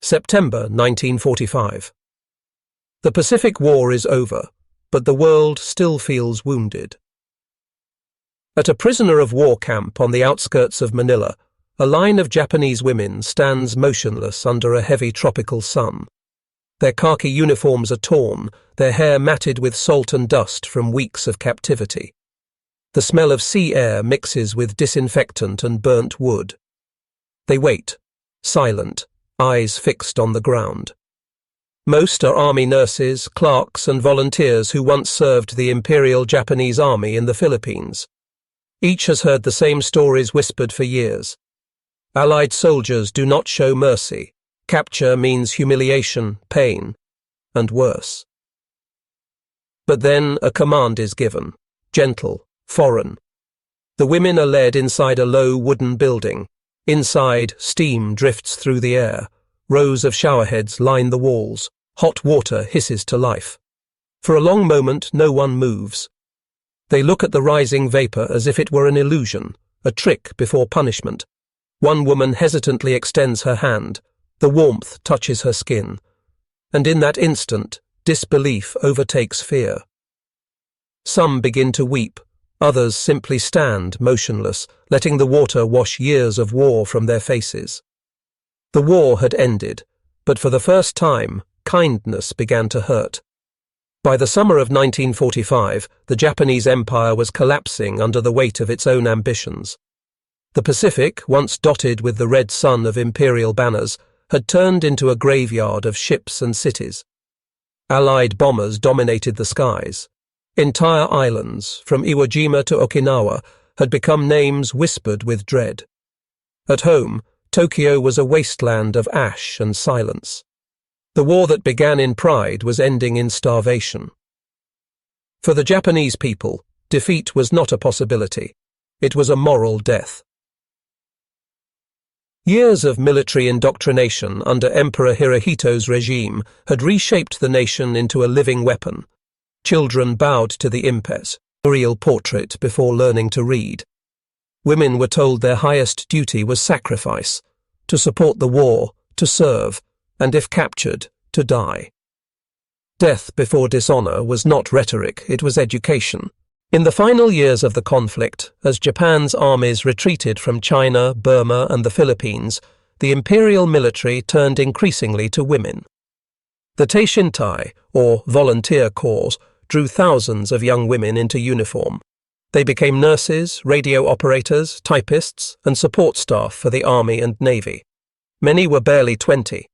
September 1945. The Pacific War is over, but the world still feels wounded. At a prisoner of war camp on the outskirts of Manila, a line of Japanese women stands motionless under a heavy tropical sun. Their khaki uniforms are torn, their hair matted with salt and dust from weeks of captivity. The smell of sea air mixes with disinfectant and burnt wood. They wait, silent, eyes fixed on the ground. Most are army nurses, clerks, and volunteers who once served the Imperial Japanese Army in the Philippines. Each has heard the same stories whispered for years. Allied soldiers do not show mercy. Capture means humiliation, pain, and worse. But then a command is given, gentle, foreign. The women are led inside a low wooden building. Inside, steam drifts through the air. Rows of showerheads line the walls. Hot water hisses to life. For a long moment, no one moves. They look at the rising vapor as if it were an illusion, a trick before punishment. One woman hesitantly extends her hand. The warmth touches her skin. And in that instant, disbelief overtakes fear. Some begin to weep. Others simply stand, motionless, letting the water wash years of war from their faces. The war had ended, but for the first time, kindness began to hurt. By the summer of 1945, the Japanese Empire was collapsing under the weight of its own ambitions. The Pacific, once dotted with the red sun of imperial banners, had turned into a graveyard of ships and cities. Allied bombers dominated the skies. Entire islands, from Iwo Jima to Okinawa, had become names whispered with dread. At home, Tokyo was a wasteland of ash and silence. The war that began in pride was ending in starvation. For the Japanese people, defeat was not a possibility. It was a moral death. Years of military indoctrination under Emperor Hirohito's regime had reshaped the nation into a living weapon. Children bowed to the imperial portrait before learning to read. Women were told their highest duty was sacrifice, to support the war, to serve, and if captured, to die. Death before dishonor was not rhetoric, it was education. In the final years of the conflict, as Japan's armies retreated from China, Burma, and the Philippines, the imperial military turned increasingly to women. The Teishintai, or volunteer corps, drew thousands of young women into uniform. They became nurses, radio operators, typists, and support staff for the Army and Navy. Many were barely 20.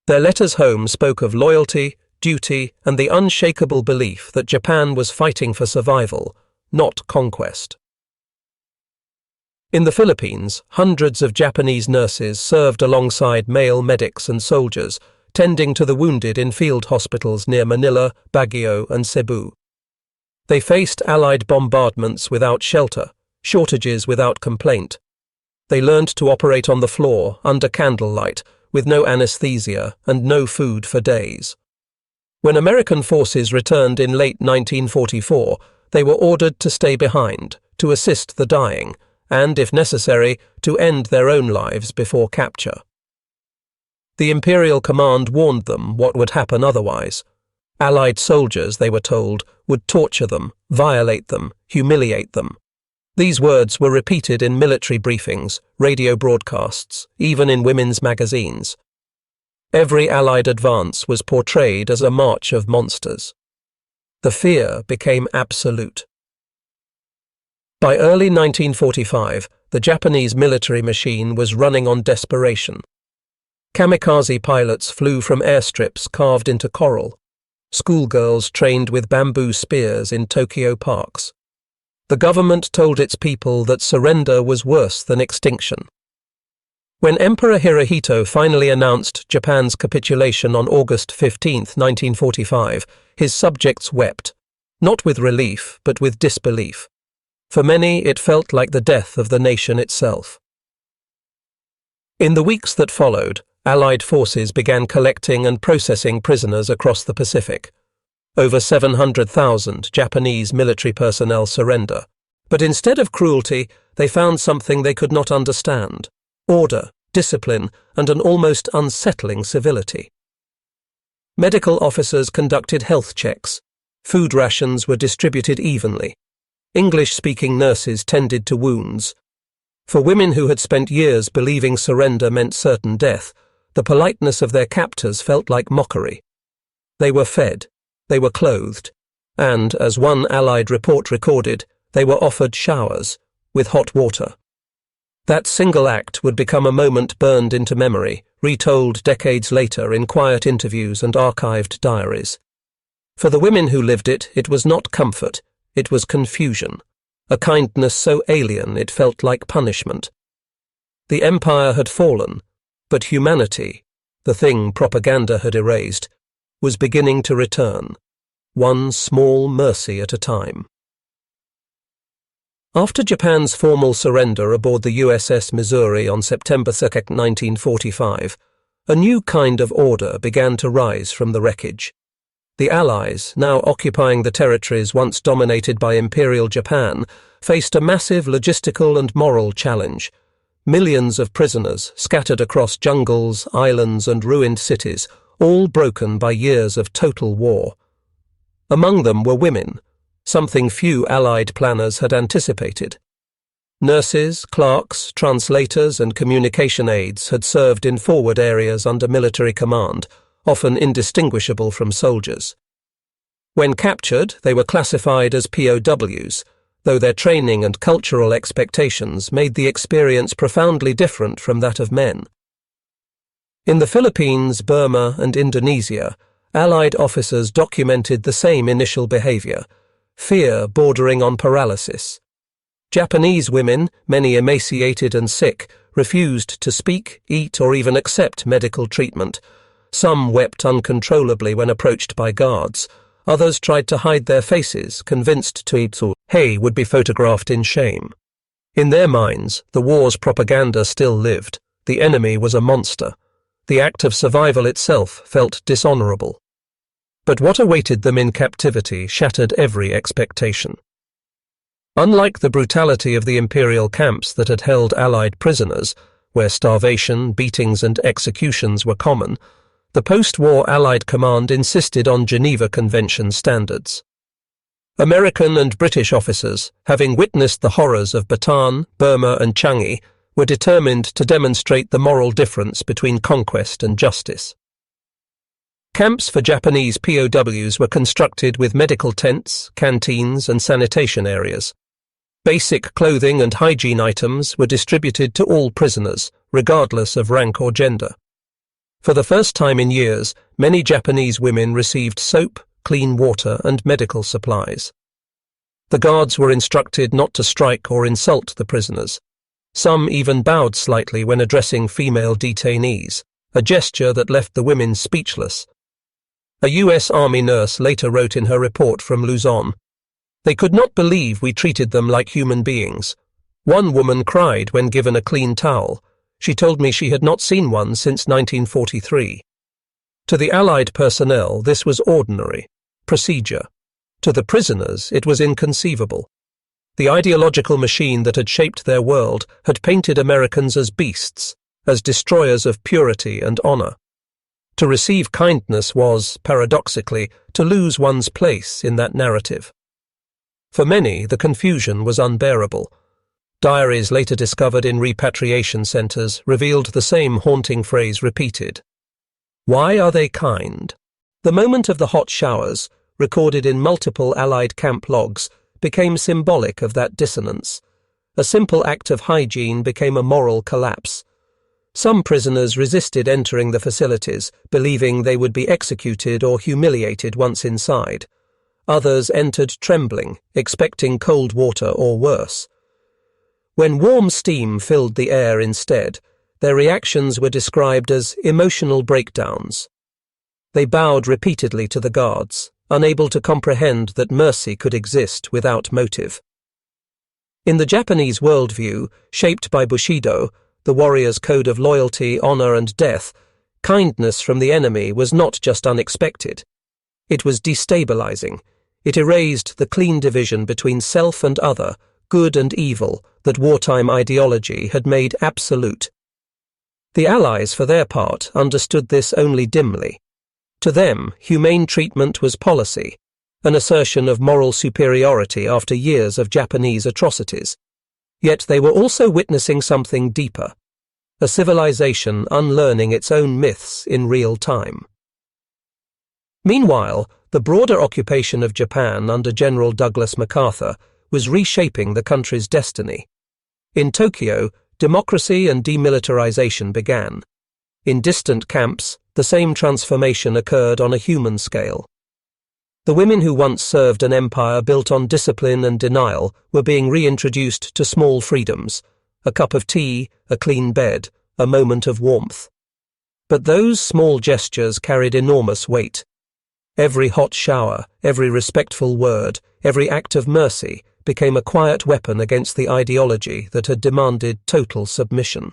Their letters home spoke of loyalty, duty, and the unshakable belief that Japan was fighting for survival, not conquest. In the Philippines, hundreds of Japanese nurses served alongside male medics and soldiers, tending to the wounded in field hospitals near Manila, Baguio, and Cebu. They faced Allied bombardments without shelter, shortages without complaint. They learned to operate on the floor, under candlelight, with no anesthesia and no food for days. When American forces returned in late 1944, they were ordered to stay behind, to assist the dying, and, if necessary, to end their own lives before capture. The Imperial Command warned them what would happen otherwise. Allied soldiers, they were told, would torture them, violate them, humiliate them. These words were repeated in military briefings, radio broadcasts, even in women's magazines. Every Allied advance was portrayed as a march of monsters. The fear became absolute. By early 1945, the Japanese military machine was running on desperation. Kamikaze pilots flew from airstrips carved into coral. Schoolgirls trained with bamboo spears in Tokyo parks. The government told its people that surrender was worse than extinction. When Emperor Hirohito finally announced Japan's capitulation on August 15, 1945, his subjects wept, not with relief but with disbelief. For many, it felt like the death of the nation itself. In the weeks that followed, Allied forces began collecting and processing prisoners across the Pacific. Over 700,000 Japanese military personnel surrender. But instead of cruelty, they found something they could not understand: order, discipline, and an almost unsettling civility. Medical officers conducted health checks. Food rations were distributed evenly. English-speaking nurses tended to wounds. For women who had spent years believing surrender meant certain death, the politeness of their captors felt like mockery. They were fed, they were clothed, and, as one Allied report recorded, they were offered showers, with hot water. That single act would become a moment burned into memory, retold decades later in quiet interviews and archived diaries. For the women who lived it, it was not comfort, it was confusion, a kindness so alien it felt like punishment. The empire had fallen, but humanity, the thing propaganda had erased, was beginning to return, one small mercy at a time. After Japan's formal surrender aboard the USS Missouri on September 2, 1945, a new kind of order began to rise from the wreckage. The Allies, now occupying the territories once dominated by Imperial Japan, faced a massive logistical and moral challenge. Millions of prisoners scattered across jungles, islands, and ruined cities, all broken by years of total war. Among them were women, something few Allied planners had anticipated. Nurses, clerks, translators, and communication aides had served in forward areas under military command, often indistinguishable from soldiers. When captured, they were classified as POWs, though their training and cultural expectations made the experience profoundly different from that of men. In the Philippines, Burma, and Indonesia, Allied officers documented the same initial behavior, fear bordering on paralysis. Japanese women, many emaciated and sick, refused to speak, eat, or even accept medical treatment. Some wept uncontrollably when approached by guards. Others tried to hide their faces, convinced to Hey would be photographed in shame. In their minds, the war's propaganda still lived. The enemy was a monster. The act of survival itself felt dishonorable. But what awaited them in captivity shattered every expectation. Unlike the brutality of the imperial camps that had held Allied prisoners, where starvation, beatings, and executions were common, the post-war Allied command insisted on Geneva Convention standards. American and British officers, having witnessed the horrors of Bataan, Burma, and Changi, were determined to demonstrate the moral difference between conquest and justice. Camps for Japanese POWs were constructed with medical tents, canteens, and sanitation areas. Basic clothing and hygiene items were distributed to all prisoners, regardless of rank or gender. For the first time in years, many Japanese women received soap, clean water, and medical supplies. The guards were instructed not to strike or insult the prisoners. Some even bowed slightly when addressing female detainees, a gesture that left the women speechless. A U.S. Army nurse later wrote in her report from Luzon, "They could not believe we treated them like human beings. One woman cried when given a clean towel. She told me she had not seen one since 1943. To the Allied personnel, this was ordinary, procedure. To the prisoners, it was inconceivable. The ideological machine that had shaped their world had painted Americans as beasts, as destroyers of purity and honor. To receive kindness was, paradoxically, to lose one's place in that narrative. For many, the confusion was unbearable. Diaries later discovered in repatriation centers revealed the same haunting phrase repeated. Why are they kind? The moment of the hot showers, recorded in multiple Allied camp logs, became symbolic of that dissonance. A simple act of hygiene became a moral collapse. Some prisoners resisted entering the facilities, believing they would be executed or humiliated once inside. Others entered trembling, expecting cold water or worse. When warm steam filled the air instead, their reactions were described as emotional breakdowns. They bowed repeatedly to the guards, unable to comprehend that mercy could exist without motive. In the Japanese worldview, shaped by Bushido, the warrior's code of loyalty, honor, and death, kindness from the enemy was not just unexpected. It was destabilizing. It erased the clean division between self and other, good and evil, that wartime ideology had made absolute. The Allies, for their part, understood this only dimly. To them, humane treatment was policy, an assertion of moral superiority after years of Japanese atrocities. Yet they were also witnessing something deeper, a civilization unlearning its own myths in real time. Meanwhile, the broader occupation of Japan under General Douglas MacArthur was reshaping the country's destiny. In Tokyo, democracy and demilitarization began. In distant camps, the same transformation occurred on a human scale. The women who once served an empire built on discipline and denial were being reintroduced to small freedoms, a cup of tea, a clean bed, a moment of warmth. But those small gestures carried enormous weight. Every hot shower, every respectful word, every act of mercy became a quiet weapon against the ideology that had demanded total submission.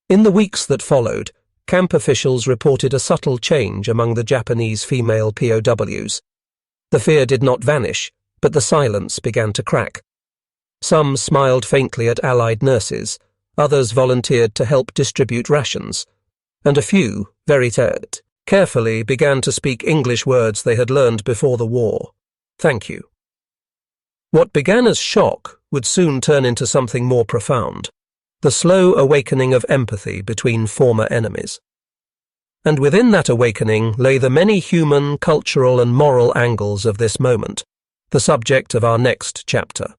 In the weeks that followed, camp officials reported a subtle change among the Japanese female POWs. The fear did not vanish, but the silence began to crack. Some smiled faintly at Allied nurses, others volunteered to help distribute rations, and a few, very carefully, began to speak English words they had learned before the war. Thank you. What began as shock would soon turn into something more profound. The slow awakening of empathy between former enemies. And within that awakening lay the many human, cultural and moral angles of this moment, the subject of our next chapter.